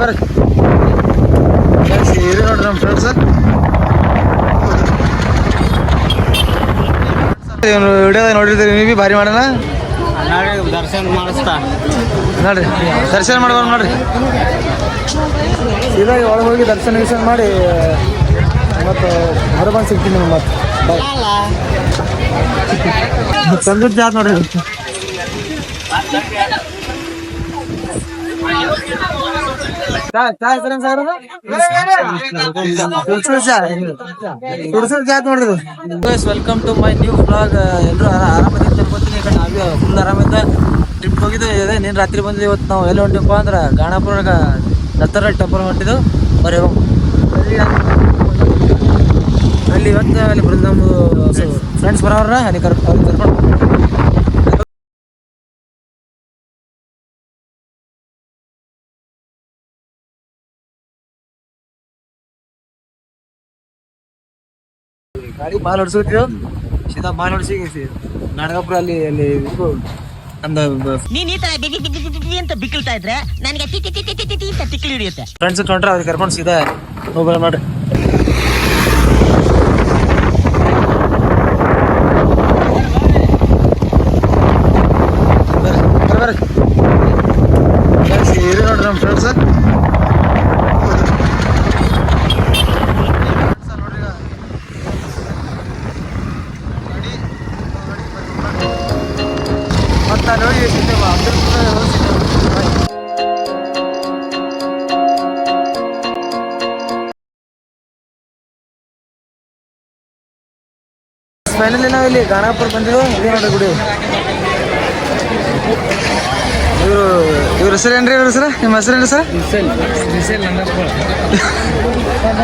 ಬರ್ರಿ ಇರಿ ನೋಡ್ರಿ ನಮ್ಮ ಫ್ರೆಂಡ್ಸ್ ವಿಡಿಯೋ ನೋಡಿರ್ತೀರಿ ನೀವು ಬಿ ಭಾರಿ ಮಾಡೋಣ ದರ್ಶನ ಮಾಡಿಸ್ತಾ ನೋಡ್ರಿ ದರ್ಶನ ಮಾಡ್ಬಾರ ನೋಡ್ರಿ ಸೀದಾ ಒಳಗೆ ಹೋಗಿ ದರ್ಶನ ಮಾಡಿ ಮತ್ತು ಹೊರಬಂದು ಸಿಗ್ತೀನಿ ಮತ್ತೆ ಸಂಗೀತ ಜಾತ್ ನೋಡ್ರಿ welcome to my new blog. ಎಲ್ಲರೂ ಆರಾಮದಿಂದ ತಿಳ್ಕೊತೀನಿ. ಈ ಕಡೆ ನಾವೇ ಫುಲ್ ಆರಾಮಿಂದ ಟ್ರಿಪ್ ಹೋಗಿದ್ದು. ನೀನು ರಾತ್ರಿ ಬಂದಿದ್ದು. ಇವತ್ತು ನಾವು ಎಲ್ಲಿ ಹೊಂಟಿವಪ್ಪ ಅಂದ್ರೆ ಗಾಣಾಪುರಾಗ ದತ್ತರ ಟೆಂಪಲ್ ಹೊಂಟಿದ್ದು. ಬರೀ ಅಲ್ಲಿ ಇವತ್ತು ಅಲ್ಲಿ ಬರೋದು ನಮ್ಮದು ಫ್ರೆಂಡ್ಸ್ ಬರೋರ ಅಲ್ಲಿ ಕರ್ಕೊಂಡು ಗಾಡಿ ಮಾಲ್ ಹೊಡ್ಸಿರ್ತೀವಿ. ಸೀದಾ ಮಾಲ್ ಹೊಡ್ಸಿ ನಾಡಗಾಪುರ ಅಲ್ಲಿ ಅಲ್ಲಿ ನಮ್ದು ನೀನ್ ಈ ತರ ಅಂತ ಬಿಕ್ಕಳ್ತಾ ಇದ್ರೆ ನನಗೆ ಅಂತ ತಿಕ್ಲಿ ಹಿಡಿಯುತ್ತೆ. ಫ್ರೆಂಡ್ಸ್ ಹೊಂಟ್ರೆ ಅವ್ರಿಗೆ ಕರ್ಕೊಂಡು ಸೀದಾ ಹೋಗ್ಬಾರ ಮಾಡ್ರಿ. ಇರಿ ನೋಡ್ರಿ ನಮ್ಮ ಫ್ರೆಂಡ್ಸ್ ಮತ್ತೆ ನೋಡಿ ಫೈನಲಿ ನಾವು ಇಲ್ಲಿ ಗಾಣಾಪುರ ಬಂದಿದ್ದು. ಇದೇ ನೋಡ್ರಿ ಗುಡಿ. ಇವ್ರ ಹೆಸರು ಏನ್ರಿ? ಇವ್ರ ಹೆಸರು ನಿಮ್ಮ ಹೆಸರು ಏನ್ರಿ ಸರ್?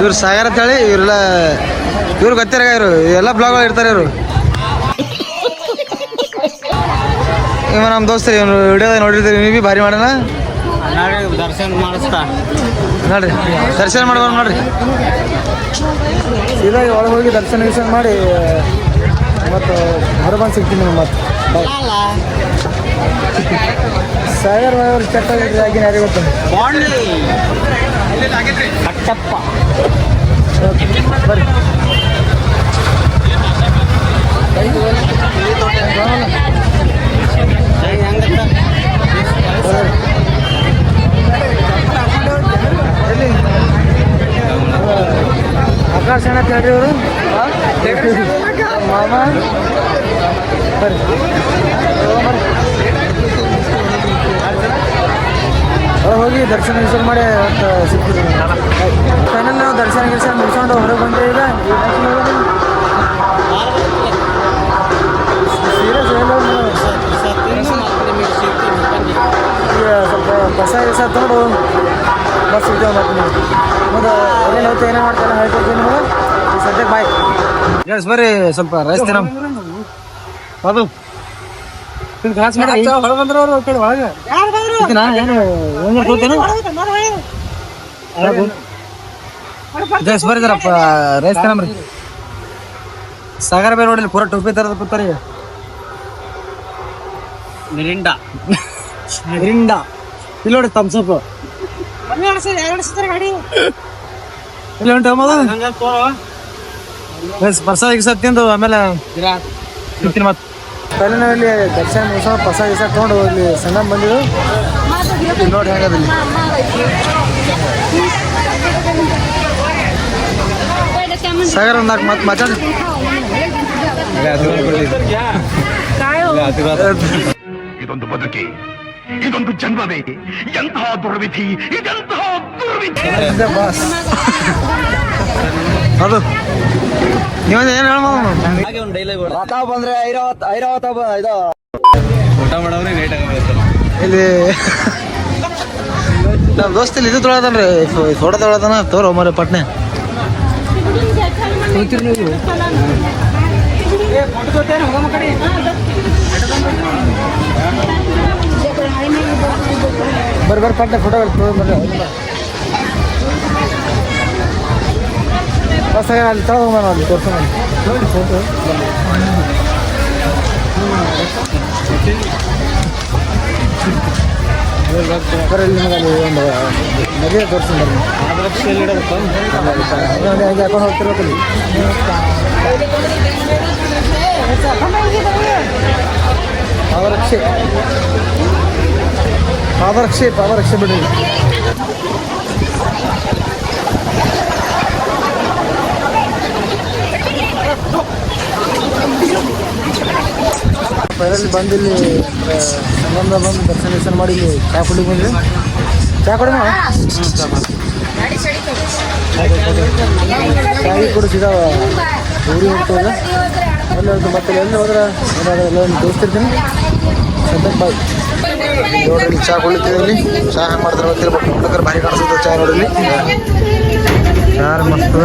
ಇವ್ರು ಸಾಗರ ಅಂತ ಹೇಳಿ. ಇವರೆಲ್ಲ ಇವ್ರು ಗೊತ್ತಿರ ಇವರು ಎಲ್ಲ ಬ್ಲಾಗ್ಗಳು ಇರ್ತಾರೆ. ಇವರು ಇವ ನಮ್ಮ ದೋಸ್ತರಿ. ಇವನು ವಿಡಿಯೋ ನೋಡಿರ್ತೀರಿ ನೀವು ಬಿ ಭಾರಿ ಮಾಡೋಣ ದರ್ಶನ ಮಾಡಿಸ್ತಾ ನೋಡ್ರಿ ದರ್ಶನ ಮಾಡ್ಬಾರ ನೋಡ್ರಿ ಸೀದಾ ಒಳಗೆ ಹೋಗಿ ದರ್ಶನ ಮಾಡಿ ಮತ್ತು ಹೊರಬಂದು ಸಿಗ್ತೀನಿ ಮತ್ತೆ ಸಾಗರ್ ಅವ್ರು ಚೆಕ್ ಆಗಿನ ಯಾರಿಗೆ ಗೊತ್ತಾನೆ ಕಟ್ಟಪ್ಪ ಬರ್ರಿ. ಆಕಾಶ ಅಂತ ಹೇಳ್ರಿ ಇವರು ಮಾಮ ಬರ್ರಿ. ಹೋಗಿ ದರ್ಶನ ಮಾಡಿ ಸಿಗ್ತೀವಿ. ಫೈನಲ್ ನಾವು ದರ್ಶನ ಮುಗಿಸ್ಕೊಂಡು ಹೊರಗೆ ಬಂದೆ. ಈಗ ಸೀರಿಯಸ್ ಈಗ ಸ್ವಲ್ಪ ಬಸ ತೊಗೊಂಡು ಬಸ್ ಇದ್ದೇವೆ. ಮತ್ತೆ ನೀವು ಮತ್ತು ಏನೇನು ಹೋಗ್ತಾ ಏನೇ ಮಾಡ್ತಾರೆ ಹೇಳ್ಕೊಡ್ತೀನಿ ನಿಮಗೆ. ಈ ಸದ್ಯಕ್ಕೆ ಬಾಯ್ ಗೈಸ್ ಬರ್ರಿ ಸ್ವಲ್ಪ ರೈಸ್ ತಿನ್ನಮ್. ಅದು ಕ್ಲಾಸ್ ಮಾಡಿ ಹೊರ ಬಂದ್ರೆ ಅವರು ಕಡೆ ಒಳಗೆ ಗೈಸ್ ಬರ್ರಿದಾರಪ್ಪ ರೈಸ್ ತಿನ್ನಮ್ರಿ. ಸಾಗರ ಬೇರೆ ನೋಡಿಲ್ಲ ಪೂರ ಟೋಪಿ ತರದ ಕೂತಾರೆ. ಮಿರಿಂಡಾ ಇಲ್ಲಿ ನೋಡಿ ತಮ್ಸಪ್ ಇಲ್ಲಿ ಉಂಟು ಪ್ರಸಾದ ಗಿಸ ತಿಂದು ಆಮೇಲೆ ತಿಂತೀನಿ. ಮತ್ತೆ ಪಹಲೆ ನಾವಿಲ್ಲಿ ದರ್ಶನ ಮುಗಿಸ್ಕೊಂಡು ಪ್ರಸಾದ ಗಿಸ ತೊಗೊಂಡು ಇಲ್ಲಿ ಸಣ್ಣ ಬಂದಿದ್ದು. ನೋಡಿ ಹೆಂಗದಿಲ್ಲ ಸಾಗರ ಒಂದು ನಾಲ್ಕು ಮಾತು ಮಾತಾಡಿ. ಇದೊಂದು ಬದುಕಿ, ಇದೊಂದು ಜನ್ಮವೇ, ಎಂತಹ ದುರ್ವಿಧಿ, ಇದೆಂತಹ ದುರ್ವಿಧಿ. ಬಾಸ್ ಅದು ನೀವೊಂದು ಏನು ಹೇಳ್ಬೋದು? ರಥ ಬಂದ್ರೆ ಐರಾವತ ಇದು ಊಟ ಮಾಡೋದ್ರೆ ಲೇಟ್ ಆಗುತ್ತೆ. ಇಲ್ಲಿ ನಮ್ಮ ದೋಸ್ತಿಲ್ಲಿ ಇದು ತೊಳದನ್ರಿ ಫೋಟೋ ತೊಳದನ ತೋರೋ ಮರ ಪಟ್ನೆ. ಬರ್ರಿ ಪಟ್ನೆ ಫೋಟೋ ಬರ್ರಿ. ಬಸ್ ಅಲ್ಲಿ ತಳ ಹೋಗೋಣ ಅಲ್ಲಿ ತೋರ್ಸೋಣ ಫೋಟೋ. ಬರೀ ಇಲ್ಲಿ ನಿಮಗೆ ಅಲ್ಲಿ ಒಂದು ಮದುವೆ ತೋರಿಸ್ತೀನಿ ಹಂಗೆ ಹಾಕೊಂಡು ಹೋಗ್ತಿರ್ಬೇಕಲ್ಲಿ ಪಾದರಕ್ಷೆ ಬಿಡ್ರಿ ಫೈನಲಿ ಬಂದು ಇಲ್ಲಿ ಸಂಗಮದ ಬಂದು ದರ್ಶನ ಮಾಡಿ ಇಲ್ಲಿ ಚಾ ಕುಡಿಗೆ ಬಂದ್ವಿ. ಚಾ ಕುಡಿಮ ಚಾಯಿ ಕುಡಿಸಿದ ಊರಿಗೆ ಹೋಗ್ತದೆ ಎಲ್ಲಿ ಹೋಗ್ತು ಮತ್ತೆ ಎಲ್ಲಿ ಹೋದ್ರೆ ಎಲ್ಲ ತೋರಿಸ್ತಿರ್ತೀನಿ. ಸದ್ಯಕ್ಕೆ ಬಾಯ್ ನೋಡ್ರಿ ಚಾ ಕುಡಿತೀವಿ ಇಲ್ಲಿ. ಚಾ ಹೆಂಗೆ ಮಾಡ್ತಾರೆ ಗೊತ್ತಿರ್ಬೇಕು. ಹುಡುಗರು ಭಾರಿ ಕಾಣಿಸುತ್ತೆ ಚಾ ನೋಡಿಲ್ಲಿ. ಯಾರು ಮಸ್ತ್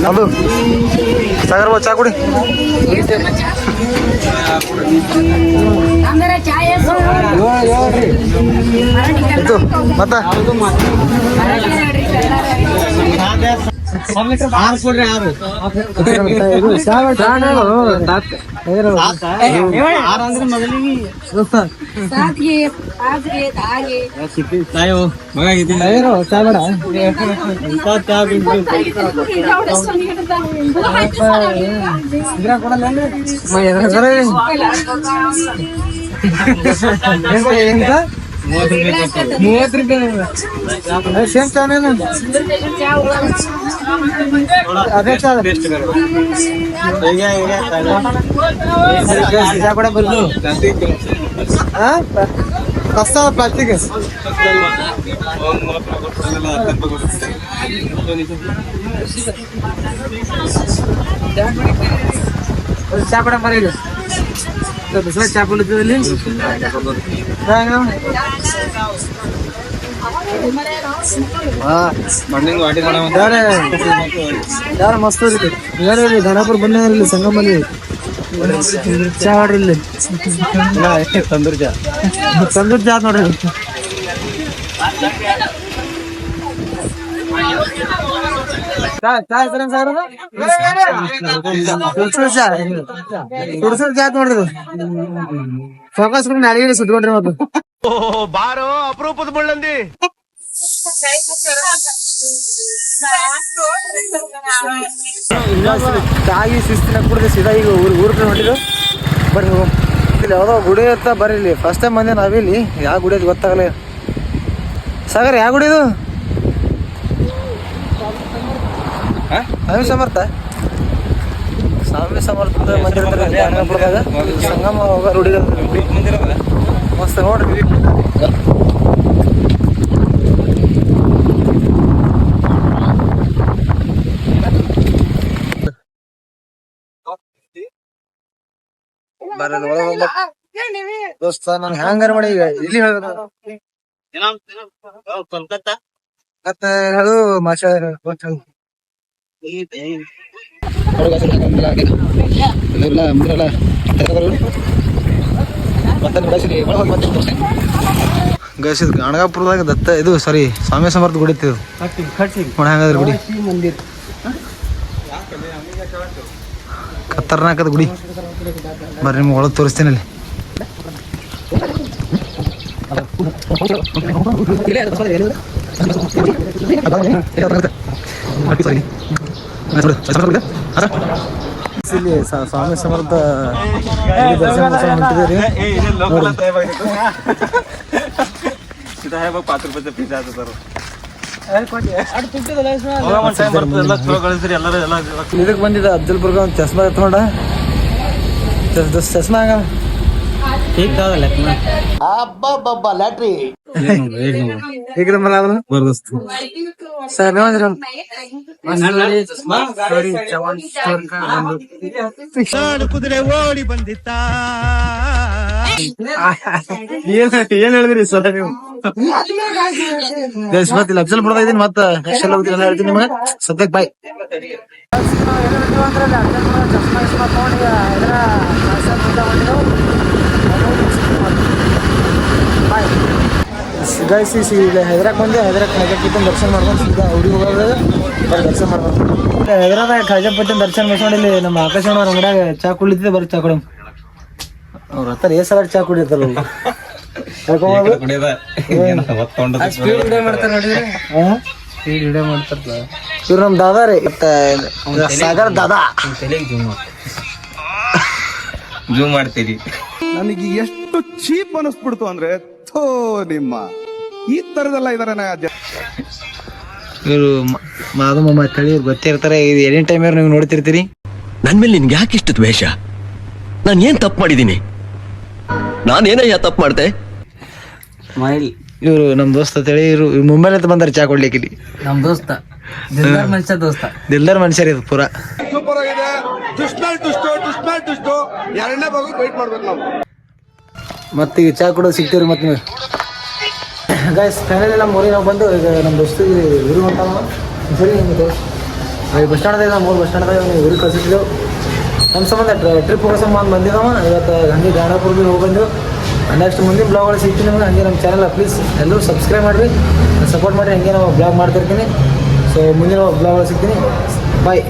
ಅದು ಸಾಗರ್ ಚಾ ಕುಡಿ. ಇದು ಮತ್ತ ಸೇಮ್ ಚಾನೇನು ಅದೇ ಚಾ ಕೂಡ ಬರ್ದು ಕಷ್ಟ ಪ್ಲಾಸ್ಟಿಕ್ ಚಾ ಕೂಡ ಮರೀಲಿ ಬಿಸಿಲ ಚಾ ಕುಡಿತೀವಿ ಯಾರ ಮಸ್ತ್ ಯಾರು ಧನಾಪುರ ಬಂದಿಲ್ಲ ಸಂಗಮಲ್ಲಿ ಚಾ ಆಡ್ರಿ ಇಲ್ಲಿ ತಂದೂರ್ ಚಾ ನೋಡ್ರಿ. ನೋಡ್ರಿ ಫೋಕಸ್ ನಾಳೆಗೆ ಸುಟ್ಕೊಂಡ್ರಿ ಮತ್ತು ಬಾರೋ ಅಪರೂಪದ ಮುಳ್ಳಂದಿ. ಚಾಗಿ ಶಿಸ್ತಿನ ಕುಡಿದು ಸೀದಾ ಈಗ ಊರ್ ಕಡೆ ಹೊಂಟಿದ್ದು. ಬರ್ರಿ ಹೋಗೋ ಇಲ್ಲಿ ಯಾವುದೋ ಗುಡಿ ಇರ್ತಾ ಬರ್ರಿ ಇಲ್ಲಿ. ಫಸ್ಟ್ ಟೈಮ್ ಬಂದೆ ನಾವಿಲ್ಲಿ. ಯಾವ ಗುಡಿ ಅದು ಗೊತ್ತಾಗಲ್ಲ. ಸಾಗರ್ ಯಾವ ಗುಡಿ ಇದು? ಸ್ವಾಮಿ ಸಮರ್ಥ ಮಂದಿರ ಸಂಗಮ ಹೋಗೋ ರೂಢಿ ಮಸ್ತ್ ನೋಡ್ರಿ. ದೋಸ್ತ ನಾನು ಹ್ಯಾಂಗಾರ ಮಾಡಿ ಈಗ ಇಲ್ಲಿ ಮತ್ತೆ ಹೇಳು ಮಾಷ ಗೈಸ್ ಇದು ಗಣಗಾಪುರದಾಗ ದತ್ತ ಇದು ಸಾರಿ ಸ್ವಾಮಿ ಸಮರ್ಥ ಗುಡಿ ಇತ್ತು. ಹೆಂಗಾದ್ರಿ ಗುಡಿ ಖತರ್ನಾಕದ ಗುಡಿ. ಬರ್ರಿ ನಿಮ್ಗೆ ಒಳಗೆ ತೋರಿಸ್ತೀನಿ ಅಲ್ಲಿ. ಇಲ್ಲಿ ಸ್ವಾಮಿ ಸಮರ್ಥ ದರ್ಶನ ಹೊಂಟಿದ್ದೀರಿ. ಇದಕ್ಕೆ ಬಂದಿದ್ದ ಅಫ್ಜಲ್ಪುರ್ಗ ಒಂದು ಚಸ್ಮಾ ಎತ್ಕೊಂಡ. ಚಸ್ಮಾ ಹಂಗ ಲ್ಯಾಟ್ರಿ ಕುದುರೆ ಓಡಿ ಬಂದಿತ್ತ. ಏನ್ ಹೇಳಿದ್ರಿ ಸರ್ ನೀವು? ಮತ್ತೆ ಅಫ್ಜಲ್ ಬಿಡ್ತಾ ಇದೀನಿ. ಮತ್ತೆ ನೆಕ್ಸ್ಟ್ ಎಲ್ಲ ಹೋಗ್ತೀನಿ ಹೇಳ್ತೀನಿ ನಿಮಗೆ. ಸದ್ಯಕ್ಕೆ ಬಾಯ್. ಗೈಸ್ ಈಗ ಹೈದ್ರಾಕ್ ಬಂದೆ. ಹೈದ್ರಾಕ್ ಖಾಜಾಪಟ್ಟಿನ ದರ್ಶನ ಮಾಡ್ಕೊಂಡು ಸೀದಾ ಊರಿಗೆ ಹೋಗೋದಾಗ ದರ್ಶನ ಮಾಡ್ಕೊಂಡು ಹೈದ್ರಾದಾಗ ಖಾಜಾಪಟ್ಟಿನ ದರ್ಶನ ಮಾಡ್ಕೊಂಡು ಇಲ್ಲಿ ನಮ್ಮ ಆಕಾಶವಾಣಿ ಅಂಗಡಿಯಾಗ ಚಾ ಕುಡಿತಿದ್ದೆ. ಬರ್ರಿ ಚಾ ಕುಡಿ. ಅವ್ರ ಹತ್ತಾರ ಏ ಸಲಾಡ್ ಚಾ ಕುಡಿತಾರ. ಕರ್ಕೊಂಬೋದು ಕುಡಿಯೋದ ಸ್ಪೀಡ್ ವಿಡಿಯೋ ಮಾಡ್ತಾರೆ ನೋಡಿದ್ರೆ ಸ್ಪೀಡ್ ವಿಡಿಯೋ ಮಾಡ್ತಾರಲ್ಲ ಇವ್ರು ನಮ್ಮ ದಾದಾ ರೀ ಮತ್ತೆ ಸಾಗರ್ ದಾದಾ ತಲೆಗೆ ಜೂಮ್ ಮಾಡ್ತೀರಿ. ನನಗೆ ಎಷ್ಟು ಚೀಪ್ ಅನಿಸ್ಬಿಡ್ತು ಅಂದ್ರೆ ಥೋ ನಿಮ್ಮ ಈ ತರದೆಲ್ಲ ಇದಾರೆ ಇವರು ಮಾಧುಮಮ್ಮ ತಳಿ ಇವ್ರು ಗೊತ್ತೇ ಇರ್ತಾರೆ. ಇದು ಎನಿ ಟೈಮ್ ನೀವು ನೋಡ್ತಿರ್ತೀರಿ. ನನ್ ಮೇಲೆ ನಿನ್ಗೆ ಯಾಕೆ ಇಷ್ಟು ದ್ವೇಷ? ನಾನು ಏನ್ ತಪ್ಪು ಮಾಡಿದ್ದೀನಿ? ನಾನೇನಯ್ಯ ತಪ್ಪು ಮಾಡ್ದೆ? ಸ್ಮೈಲ್. ಇವರು ನಮ್ಮ ದೋಸ್ತ ತಳಿ ಇವರು ಮುಂಬೈಲಿಂದ ಬಂದಾರೆ ಚಾ ಕೊಡ್ಲಿಕ್ಕೆ ಇಲ್ಲಿ. ನಮ್ ದೋಸ್ತ ದಿಲ್ದಾರ್ ಮನುಷ್ಯ ದೋಸ್ತ. ದಿಲ್ದಾರ್ ಮನುಷ್ಯರು ಇದು ಪೂರಾ. ಸೂಪರ್ ಆಗಿದೆ. ಟುಷ್ಟು ಎರಡನೇ ಭಾಗ ವೇಟ್ ಮಾಡ್ಬೇಕು ನಾವು. ಮತ್ತೆ ಈಗ ಚಾ ಕೊಡೋದು ಸಿಗ್ತೀವ್ರಿ ಮತ್ತೆ ನೀವು ಗಾಯ್ಸ್. ಫೈನಲಿ ನಮ್ಮ ಊರಿಗೆ ನಾವು ಬಂದು ಈಗ ನಮ್ಮ ದೋಸ್ತಿಗೆ ಊರಿಗೆ ಹೊಂಟ ಸರಿ ನಿಮ್ಮದು ಈಗ ಬಸ್ ಸ್ಟ್ಯಾಂಡ್ದಾಗ ನಮ್ಮ ಊರು ಬಸ್ ಸ್ಟ್ಯಾಂಡ್ದಾಗ ಊರಿಗೆ ಕಳಿಸಿದ್ದೆವು. ನಮ್ಮ ಸಂಬಂಧ ಟ್ರಿಪ್ ಹೋಗೋ ಸಂಬಂಧ ಬಂದಿದ್ದಾವ. ಇವತ್ತು ಹಂಗೆ ಗಾಣಾಪುರ ಭೀ ಹೋಗಿ ಬಂದೆವು. ನೆಕ್ಸ್ಟ್ ಮುಂದಿನ ಬ್ಲಾಗ್ಗಳು ಸಿಗ್ತೀನಿ ನಿಮಗೆ. ಹಂಗೆ ನಮ್ಮ ಚಾನಲ್ ಪ್ಲೀಸ್ ಎಲ್ಲರೂ ಸಬ್ಸ್ಕ್ರೈಬ್ ಮಾಡಿರಿ, ಸಪೋರ್ಟ್ ಮಾಡಿರಿ. ಹಂಗೆ ನಾವು ಬ್ಲಾಗ್ ಮಾಡ್ತಿರ್ತೀನಿ. ಸೊ ಮುಂದಿನ ಬ್ಲಾಗ್ಗಳು ಸಿಗ್ತೀನಿ. ಬಾಯ್.